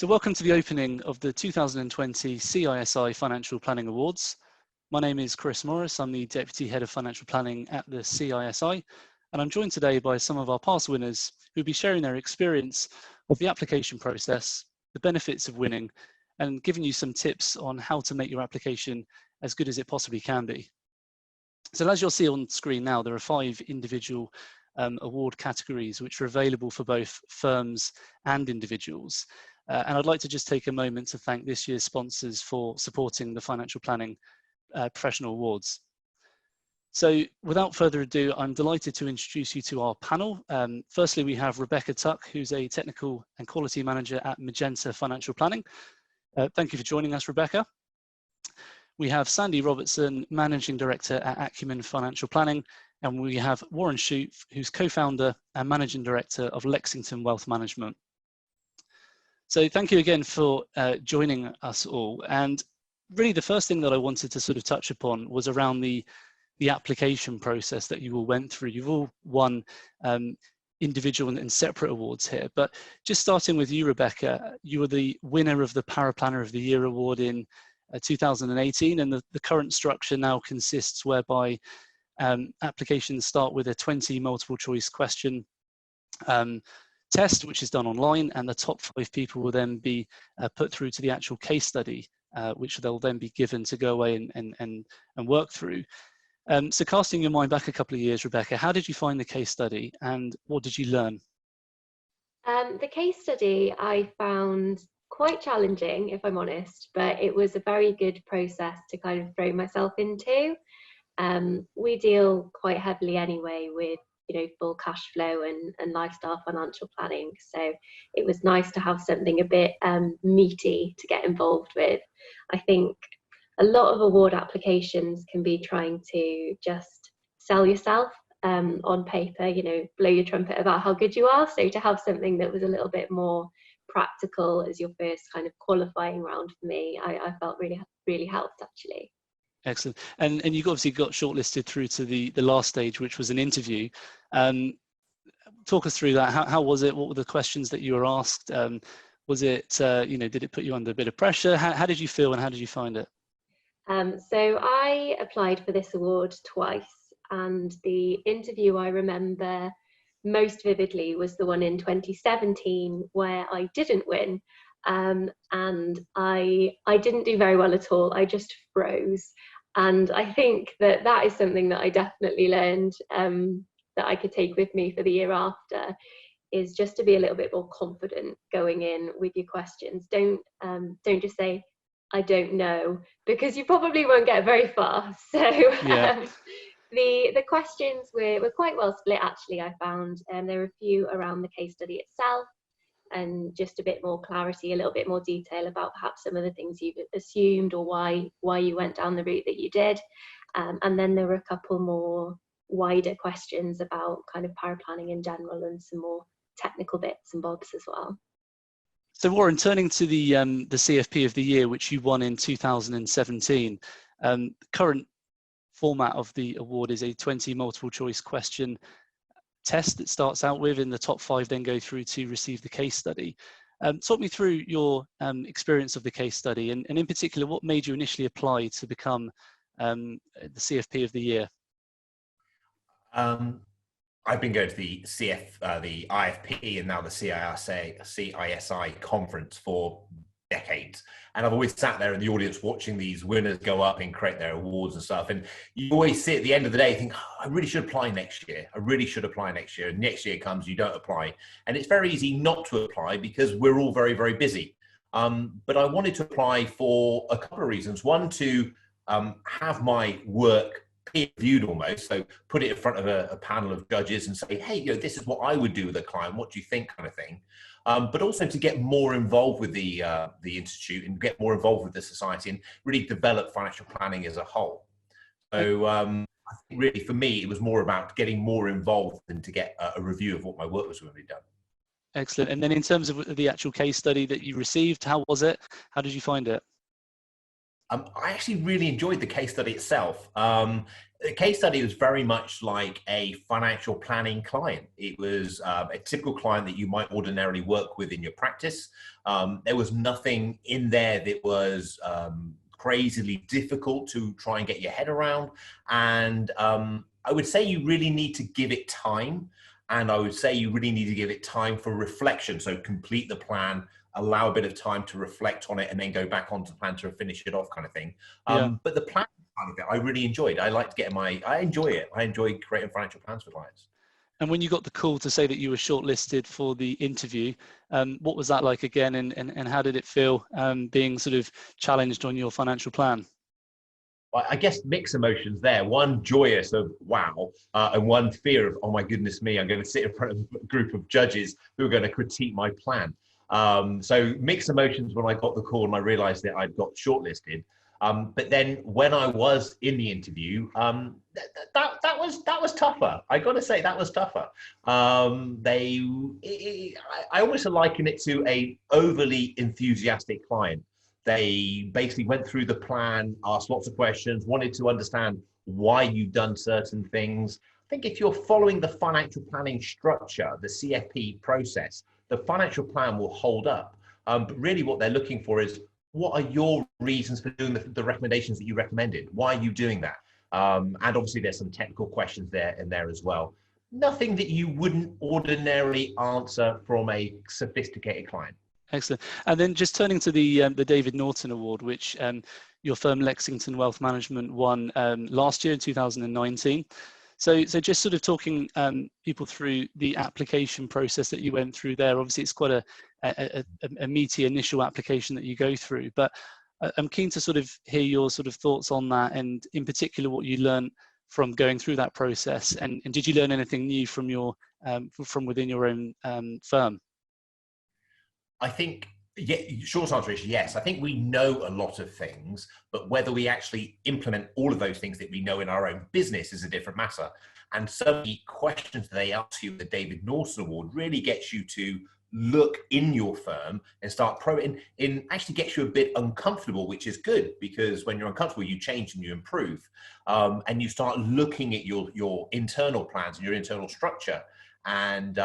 So welcome to the opening of the 2020 CISI Financial Planning Awards. My name is Chris Morris. I'm the Deputy Head of Financial Planning at the CISI, and I'm joined today by some of our past winners who'll be sharing their experience of the application process, the benefits of winning, and giving you some tips on how to make your application as good as it possibly can be. So as you'll see on screen now, there are 5 individual award categories which are available for both firms and individuals. And I'd like to just take a moment to thank this year's sponsors for supporting the Financial Planning Professional Awards. So without further ado, I'm delighted to introduce you to our panel. Firstly, we have Rebecca Tuck, who's a Technical and Quality Manager at Magenta Financial Planning. Thank you for joining us, Rebecca. We have Sandy Robertson, Managing Director at Acumen Financial Planning, and we have Warren Shoup, who's Co-Founder and Managing Director of Lexington Wealth Management. So thank you again for joining us all. And really the first thing that I wanted to sort of touch upon was around the application process that you all went through. You've all won individual and separate awards here, but just starting with you, Rebecca, you were the winner of the Paraplanner of the Year award in 2018, and the current structure now consists whereby applications start with a 20 multiple choice question test, which is done online, and the top 5 people will then be put through to the actual case study, which they'll then be given to go away and work through. So casting your mind back a couple of years, Rebecca, how did you find the case study and what did you learn? The case study I found quite challenging, if I'm honest, but it was a very good process to kind of throw myself into. We deal quite heavily anyway with full cash flow and lifestyle financial planning, so it was nice to have something a bit meaty to get involved with. I think a lot of award applications can be trying to just sell yourself on paper, blow your trumpet about how good you are. So to have something that was a little bit more practical as your first kind of qualifying round for me, I felt really helped actually. Excellent. And you obviously got shortlisted through to the last stage, which was an interview. Talk us through that. How was it? What were the questions that you were asked? Was it, did it put you under a bit of pressure? How did you feel and how did you find it? So I applied for this award twice, and the interview I remember most vividly was the one in 2017 where I didn't win. And I didn't do very well at all. I just froze. And I think that is something that I definitely learned that I could take with me for the year after, is just to be a little bit more confident going in with your questions. Don't just say, I don't know, because you probably won't get very far. So yeah. The questions were quite well split actually, I found. There were a few around the case study itself, and just a bit more clarity, a little bit more detail about perhaps some of the things you've assumed or why you went down the route that you did. And then there were a couple more wider questions about kind of paraplanning in general and some more technical bits and bobs as well. So Warren, turning to the CFP of the year, which you won in 2017, current format of the award is a 20 multiple choice question test that starts out with, and the top 5 then go through to receive the case study. Talk me through your experience of the case study, and in particular, what made you initially apply to become the CFP of the year? I've been going to the the IFP and now the CISI conference for decades, and I've always sat there in the audience watching these winners go up and create their awards and stuff, and you always sit at the end of the day think, oh, I really should apply next year. I really should apply next year. And next year comes, you don't apply, and it's very easy not to apply because we're all very, very busy. But I wanted to apply for a couple of reasons. One, to have my work peer-reviewed almost, so put it in front of a panel of judges and say, hey, this is what I would do with a client, what do you think, kind of thing. But also to get more involved with the institute and get more involved with the society and really develop financial planning as a whole. So I think really for me, it was more about getting more involved than to get a review of what my work was going to be done. Excellent. And then in terms of the actual case study that you received, how was it? How did you find it? I actually really enjoyed the case study itself. the case study was very much like a financial planning client. It was a typical client that you might ordinarily work with in your practice. There was nothing in there that was crazily difficult to try and get your head around. And I would say you really need to give it time. And I would say you really need to give it time for reflection. So complete the plan, allow a bit of time to reflect on it, and then go back onto the plan to finish it off, kind of thing. But the plan part of it, I really enjoyed. I liked getting I enjoy it. I enjoy creating financial plans for clients. And when you got the call to say that you were shortlisted for the interview, what was that like again, and how did it feel being sort of challenged on your financial plan? I guess mixed emotions there. One joyous of wow, and one fear of, oh my goodness me, I'm going to sit in front of a group of judges who are going to critique my plan. So mixed emotions when I got the call and I realized that I'd got shortlisted. But then when I was in the interview, that was tougher. I got to say that was tougher. I almost liken it to a overly enthusiastic client. They basically went through the plan, asked lots of questions, wanted to understand why you've done certain things. I think if you're following the financial planning structure, the CFP process, the financial plan will hold up. But really what they're looking for is, what are your reasons for doing the recommendations that you recommended? Why are you doing that? And obviously there's some technical questions there and there as well. Nothing that you wouldn't ordinarily answer from a sophisticated client. Excellent. And then just turning to the David Norton Award, which your firm Lexington Wealth Management won last year in 2019. So just sort of talking people through the application process that you went through there. Obviously, it's quite a meaty initial application that you go through, but I'm keen to sort of hear your sort of thoughts on that, and in particular what you learned from going through that process. And did you learn anything new from from within your own firm? I think, yeah, short answer is yes. I think we know a lot of things, but whether we actually implement all of those things that we know in our own business is a different matter. And so the questions that they ask you, the David Norton Award, really gets you to look in your firm and start probing, actually gets you a bit uncomfortable, which is good, because when you're uncomfortable, you change and you improve. And you start looking at your internal plans and your internal structure. And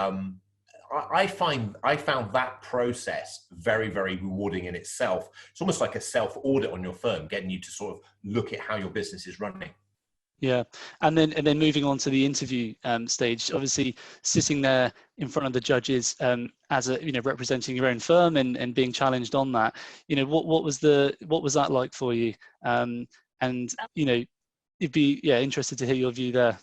I found that process very, very rewarding in itself. It's almost like a self-audit on your firm, getting you to sort of look at how your business is running. Yeah, and then moving on to the interview stage. Obviously, sitting there in front of the judges as representing your own firm and being challenged on that. What was that like for you? And you'd be interested to hear your view there.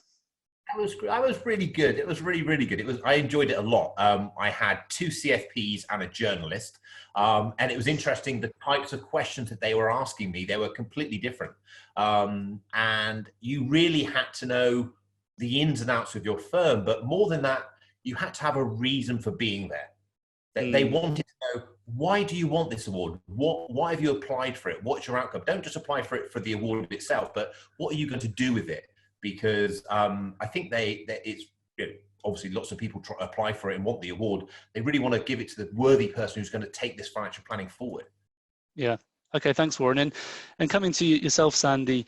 I was really good. It was really, really good. I enjoyed it a lot. I had 2 CFPs and a journalist. And it was interesting, the types of questions that they were asking me, they were completely different. And you really had to know the ins and outs of your firm. But more than that, you had to have a reason for being there. They wanted to know, why do you want this award? Why have you applied for it? What's your outcome? Don't just apply for it for the award itself, but what are you going to do with it? Because I think it's obviously lots of people apply for it and want the award. They really want to give it to the worthy person who's going to take this financial planning forward. Yeah. Okay, thanks, Warren. And coming to yourself, Sandy,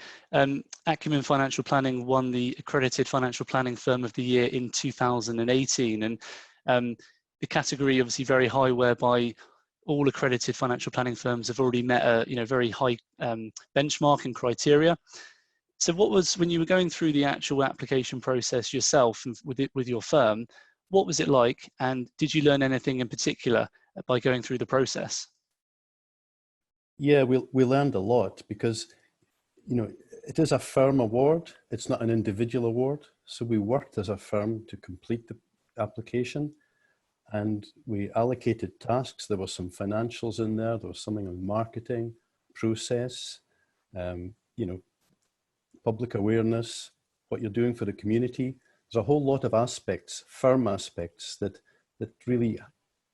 Acumen Financial Planning won the Accredited Financial Planning Firm of the Year in 2018. And the category obviously very high, whereby all accredited financial planning firms have already met a very high benchmark and criteria. So what was, when you were going through the actual application process yourself and with your firm, what was it like? And did you learn anything in particular by going through the process? Yeah, we learned a lot because, it is a firm award. It's not an individual award. So we worked as a firm to complete the application, and we allocated tasks. There were some financials in there. There was something on marketing, process, public awareness, what you're doing for the community. There's a whole lot of aspects, firm aspects, that really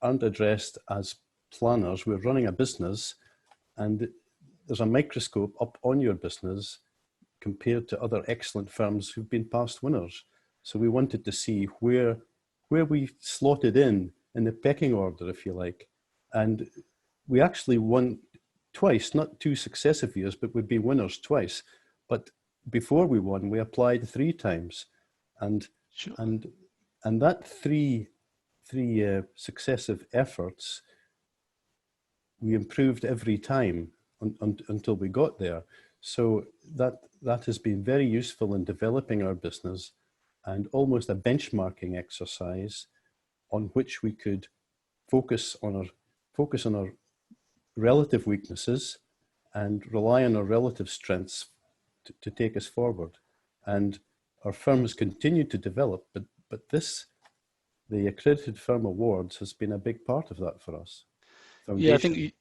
aren't addressed as planners. We're running a business, and there's a microscope up on your business compared to other excellent firms who've been past winners. So we wanted to see where we slotted in the pecking order, if you like. And we actually won twice, not 2 successive years, but we'd be winners twice. But before we won, we applied 3 times, and Sure. and that three successive efforts, we improved every time until we got there. So that has been very useful in developing our business, and almost a benchmarking exercise on which we could focus on our relative weaknesses and rely on our relative strengths to take us forward. And our firm has continued to develop, but the Accredited Firm Awards has been a big part of that for us. Yeah, I Foundation.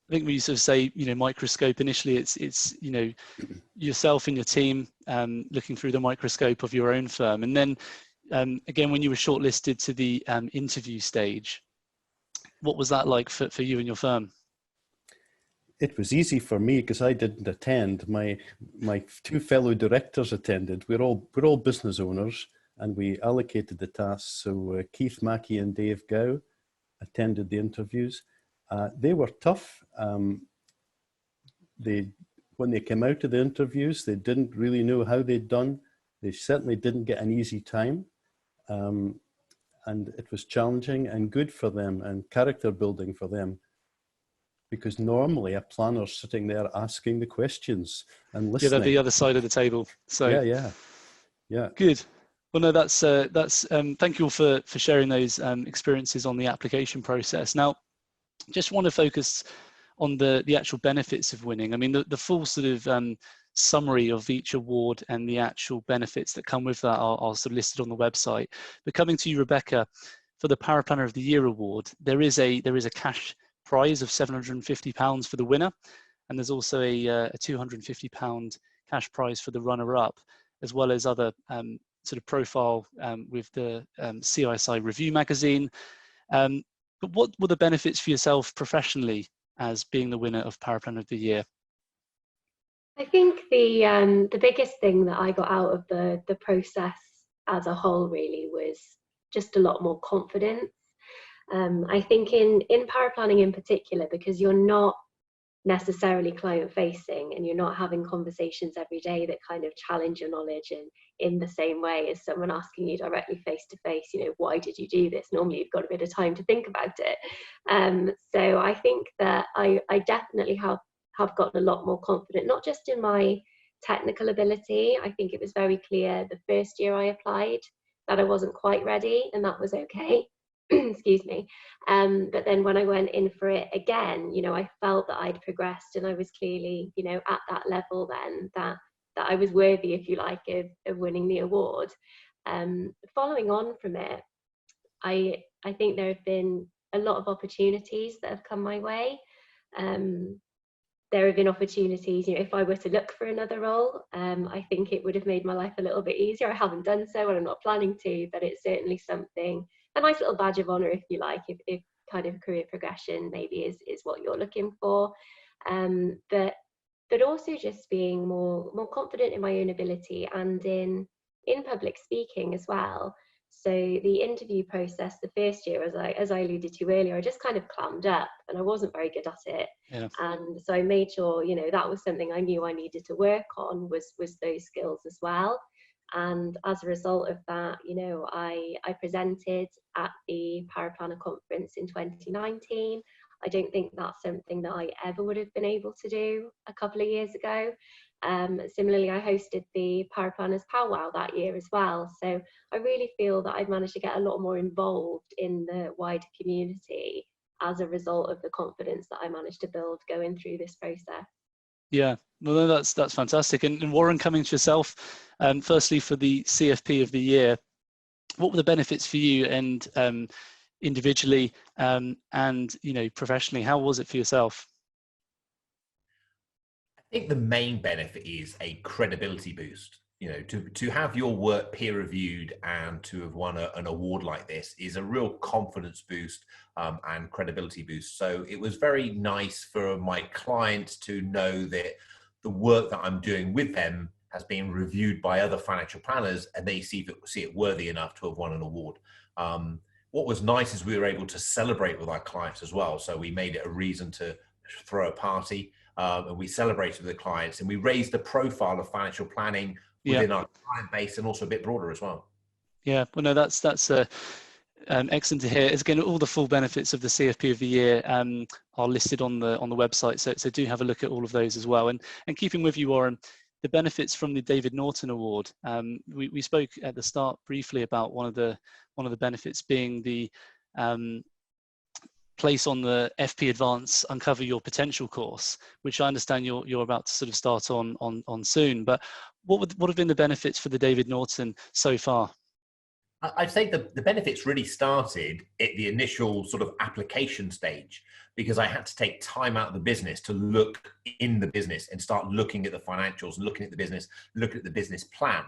think when you sort of say, microscope, initially it's yourself and your team looking through the microscope of your own firm. And then again, when you were shortlisted to the interview stage, what was that like for you and your firm? It was easy for me because I didn't attend. My 2 fellow directors attended. We're all business owners, and we allocated the tasks. So Keith Mackey and Dave Gow attended the interviews. They were tough. When they came out of the interviews, they didn't really know how they'd done. They certainly didn't get an easy time. And it was challenging and good for them and character building for them. Because normally a planner's sitting there asking the questions and listening. Yeah, they're the other side of the table. So yeah. Good. Well, no, that's thank you all for sharing those experiences on the application process. Now, just want to focus on the actual benefits of winning. I mean, the full sort of summary of each award and the actual benefits that come with that are sort of listed on the website. But coming to you, Rebecca, for the Paraplanner of the Year award, there is a cash prize of £750 for the winner, and there's also a £250 cash prize for the runner-up, as well as other sort of profile with the CISI review magazine. But what were the benefits for yourself professionally as being the winner of Paraplanner of the Year? I think the biggest thing that I got out of the process as a whole really was just a lot more confidence. I think in paraplanning in particular, because you're not necessarily client facing and you're not having conversations every day that kind of challenge your knowledge in the same way as someone asking you directly face to face, why did you do this? Normally you've got a bit of time to think about it. So I think that I definitely have gotten a lot more confident, not just in my technical ability. I think it was very clear the first year I applied that I wasn't quite ready, and that was okay. Excuse me. But then when I went in for it again, I felt that I'd progressed, and I was clearly, at that level then that I was worthy, if you like, of winning the award. Following on from it, I think there have been a lot of opportunities that have come my way. There have been opportunities, if I were to look for another role, I think it would have made my life a little bit easier. I haven't done so, and I'm not planning to, but it's certainly something, a nice little badge of honor, if you like, if kind of career progression maybe is what you're looking for. But also just being more confident in my own ability and in public speaking as well. So the interview process, the first year, as I alluded to earlier, I just kind of clammed up and I wasn't very good at it. Yeah. And so I made sure, that was something I knew I needed to work on, was those skills as well. And as a result of that, I presented at the Paraplanner conference in 2019. I don't think that's something that I ever would have been able to do a couple of years ago. Similarly, I hosted the Paraplanners Powwow that year as well. So I really feel that I've managed to get a lot more involved in the wider community as a result of the confidence that I managed to build going through this process. Yeah, well, that's fantastic. And Warren, coming to yourself, firstly for the CFP of the year, what were the benefits for you and individually and professionally? How was it for yourself? I think the main benefit is a credibility boost. To have your work peer reviewed and to have won an award like this is a real confidence boost and credibility boost. So it was very nice for my clients to know that the work that I'm doing with them has been reviewed by other financial planners and they see it worthy enough to have won an award. What was nice is we were able to celebrate with our clients as well. So we made it a reason to throw a party. and we celebrated with the clients, and we raised the profile of financial planning Yeah. within our client base and also a bit broader as well. Yeah, well, no, that's excellent to hear. As again, all the full benefits of the CFP of the year are listed on the website, so do have a look at all of those as well. And keeping with you, Warren, the benefits from the David Norton Award. We spoke at the start briefly about one of the benefits being the place on the FP Advance Uncover Your Potential course, which I understand you're about to sort of start on soon. But what have been the benefits for the David Norton so far? I'd say the benefits really started at the initial sort of application stage, because I had to take time out of the business to look in the business and start looking at the financials, looking at the business, looking at the business plan.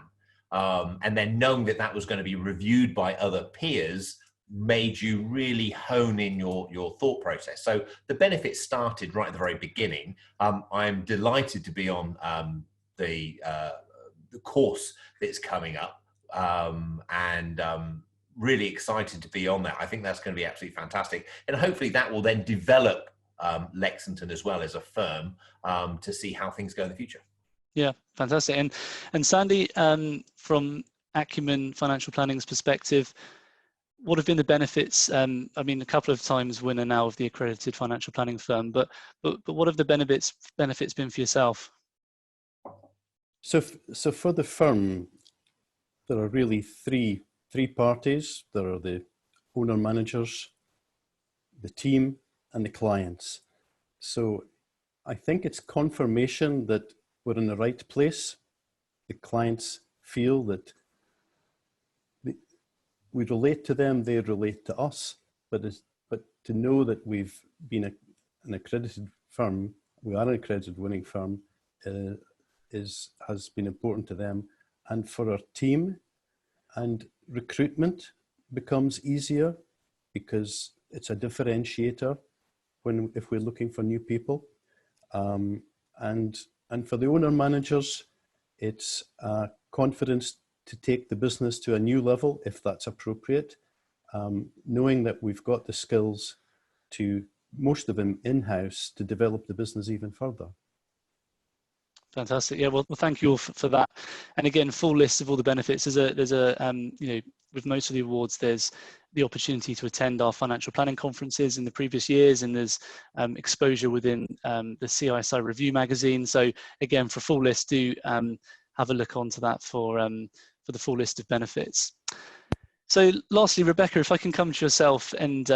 And then knowing that that was going to be reviewed by other peers made you really hone in your thought process. So the benefits started right at the very beginning. I'm delighted to be on the course that's coming up. And really excited to be on that. I think that's going to be absolutely fantastic, and hopefully that will then develop Lexington as well as a firm to see how things go in the future. Yeah, fantastic. And Sandy, from Acumen Financial Planning's perspective, what have been the benefits? I mean, a couple of times winner now of the accredited financial planning firm, but what have the benefits been for yourself? So for the firm, there are really three parties. There are the owner managers, the team, and the clients. So I think it's confirmation that we're in the right place. The clients feel that we relate to them, they relate to us. But to know that we've been an accredited firm, we are an accredited winning firm, has been important to them. And for our team, and recruitment becomes easier because it's a differentiator if we're looking for new people. And for the owner managers, it's confidence to take the business to a new level if that's appropriate, knowing that we've got the skills to, most of them in-house, to develop the business even further. Fantastic. Yeah, well, thank you all for that. And again, full list of all the benefits. There's a you know, with most of the awards, there's the opportunity to attend our financial planning conferences in the previous years, and there's exposure within the CISI Review magazine. So again, for a full list, do have a look onto that for the full list of benefits. So lastly, Rebecca, if I can come to yourself and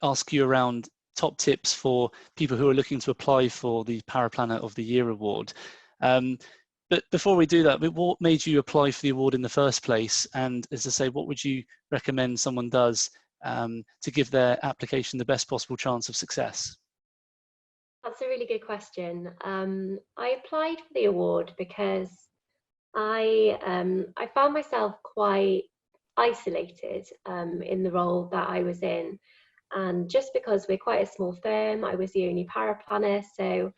ask you around top tips for people who are looking to apply for the Paraplanner of the Year award. But before we do that, what made you apply for the award in the first place? And as I say, what would you recommend someone does to give their application the best possible chance of success? That's a really good question. I applied for the award because I found myself quite isolated in the role that I was in. And just because we're quite a small firm, I was the only paraplanner. So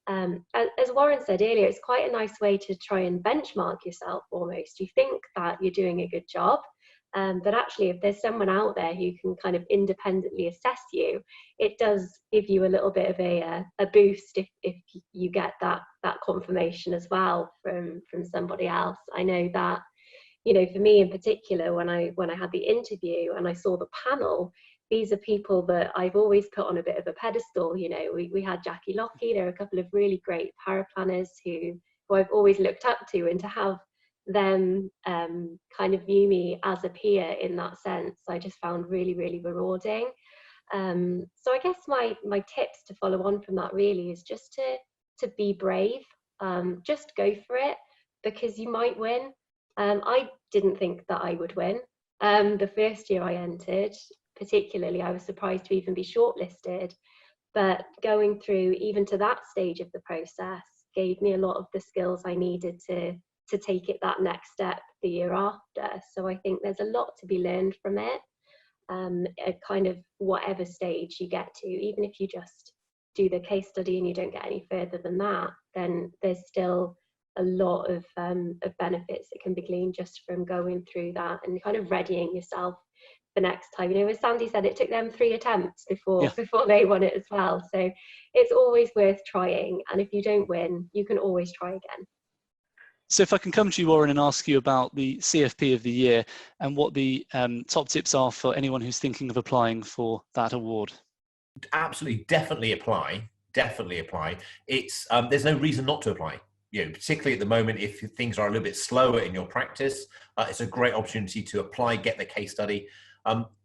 as Warren said earlier, it's quite a nice way to try and benchmark yourself almost. You think that you're doing a good job, but actually if there's someone out there who can kind of independently assess you, it does give you a little bit of a boost if you get that confirmation as well from somebody else. I know that, you know, for me in particular, when I had the interview and I saw the panel, these are people that I've always put on a bit of a pedestal. You know, we had Jackie Lockey. There are a couple of really great paraplanners who I've always looked up to, and to have them kind of view me as a peer in that sense, I just found really, really rewarding. So I guess my tips to follow on from that really is just to be brave, just go for it, because you might win. I didn't think that I would win. The first year I entered, particularly, I was surprised to even be shortlisted, but going through even to that stage of the process gave me a lot of the skills I needed to take it that next step the year after. So I think there's a lot to be learned from it, at kind of whatever stage you get to. Even if you just do the case study and you don't get any further than that, then there's still a lot of benefits that can be gleaned just from going through that and kind of readying yourself the next time. You know, as Sandy said, it took them 3 attempts before Yeah. before they won it as well. So it's always worth trying, and if you don't win, you can always try again. So if I can come to you, Warren, and ask you about the CFP of the year and what the top tips are for anyone who's thinking of applying for that award. Absolutely, definitely apply. Definitely apply. It's there's no reason not to apply. You know, particularly at the moment, if things are a little bit slower in your practice, it's a great opportunity to apply, get the case study.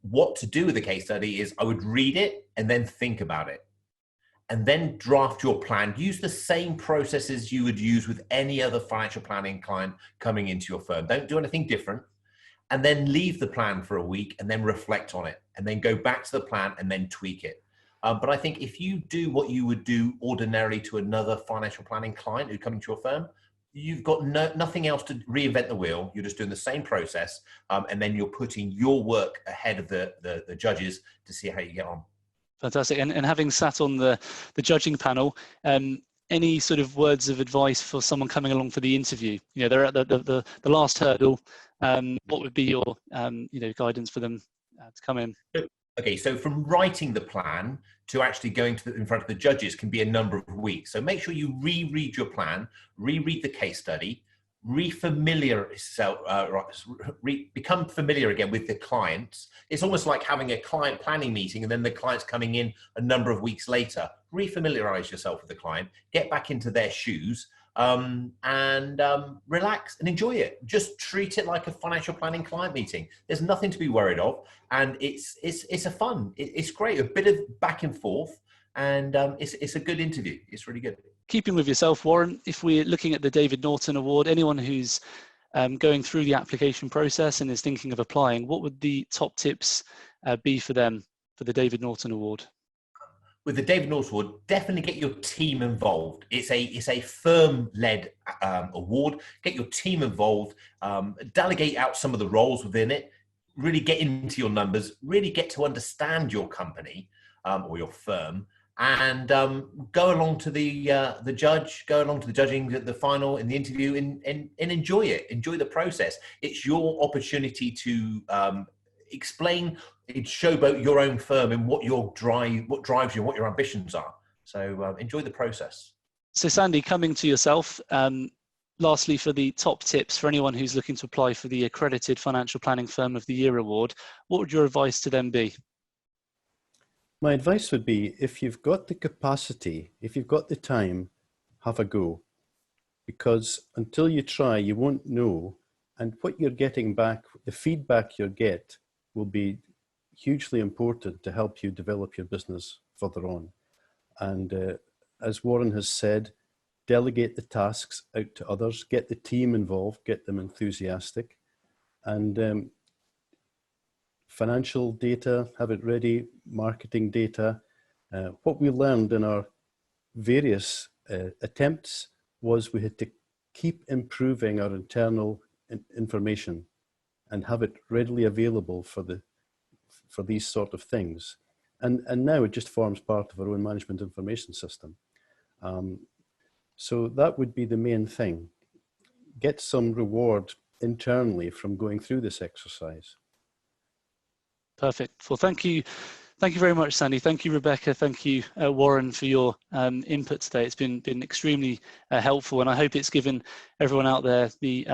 What to do with the case study is I would read it and then think about it, and then draft your plan. Use the same processes you would use with any other financial planning client coming into your firm. Don't do anything different. And then leave the plan for a week and then reflect on it, and then go back to the plan and then tweak it. But I think if you do what you would do ordinarily to another financial planning client who come to your firm, you've got nothing else to reinvent the wheel. You're just doing the same process, and then you're putting your work ahead of the judges to see how you get on. Fantastic. And having sat on the judging panel, any sort of words of advice for someone coming along for the interview? You know, they're at the last hurdle. What would be your guidance for them to come in? Okay, so from writing the plan to actually going in front of the judges can be a number of weeks. So make sure you reread your plan, reread the case study, become familiar again with the clients. It's almost like having a client planning meeting and then the client's coming in a number of weeks later. Refamiliarize yourself with the client, get back into their shoes, and relax and enjoy it. Just treat it like a financial planning client meeting. There's nothing to be worried of, and it's a fun. It's great, a bit of back and forth, and it's a good interview. It's really good. Keeping with yourself, Warren, if we're looking at the David Norton Award, anyone who's going through the application process and is thinking of applying, what would the top tips be for them for the David Norton Award? With the David Norton Award, definitely get your team involved. It's a firm-led award. Get your team involved. Delegate out some of the roles within it. Really get into your numbers. Really get to understand your company or your firm, and go along to the judge. Go along to the judging, the final, in the interview, and enjoy it. Enjoy the process. It's your opportunity to explain, showboat your own firm and what drives you, and what your ambitions are. So enjoy the process. So Sandy, coming to yourself, lastly, for the top tips for anyone who's looking to apply for the Accredited Financial Planning Firm of the Year Award, what would your advice to them be? My advice would be, if you've got the capacity, if you've got the time, have a go. Because until you try, you won't know. And what you're getting back, the feedback you'll get, will be hugely important to help you develop your business further on. And as Warren has said, delegate the tasks out to others, get the team involved, get them enthusiastic, and financial data, have it ready, marketing data. What we learned in our various attempts was we had to keep improving our internal information and have it readily available for these sort of things. And now it just forms part of our own management information system. So that would be the main thing. Get some reward internally from going through this exercise. Perfect. Well, thank you very much, Sandy. Thank you, Rebecca. Thank you, Warren, for your input today. It's been extremely helpful, and I hope it's given everyone out there the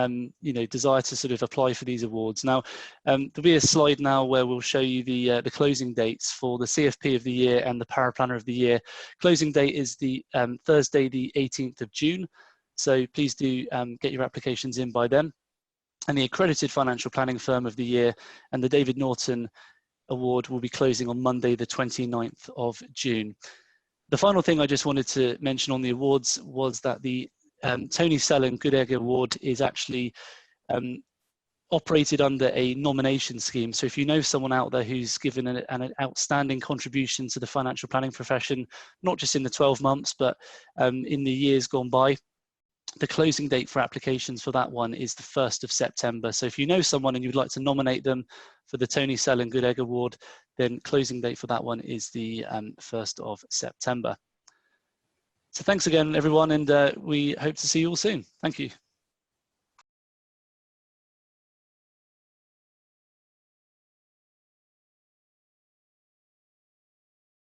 desire to sort of apply for these awards. Now, there'll be a slide now where we'll show you the closing dates for the CFP of the year and the Paraplanner of the year. Closing date is the Thursday, the 18th of June. So please do get your applications in by then. And the Accredited Financial Planning Firm of the Year and the David Norton Award will be closing on Monday, the 29th of June. The final thing I just wanted to mention on the awards was that the Tony Sellen Good Egg Award is actually operated under a nomination scheme. So if you know someone out there who's given an outstanding contribution to the financial planning profession, not just in the 12 months, but in the years gone by, the closing date for applications for that one is the 1st of September. So if you know someone and you'd like to nominate them for the Tony Sellen Good Egg Award, then closing date for that one is the 1st of September. So thanks again, everyone, and we hope to see you all soon. Thank you.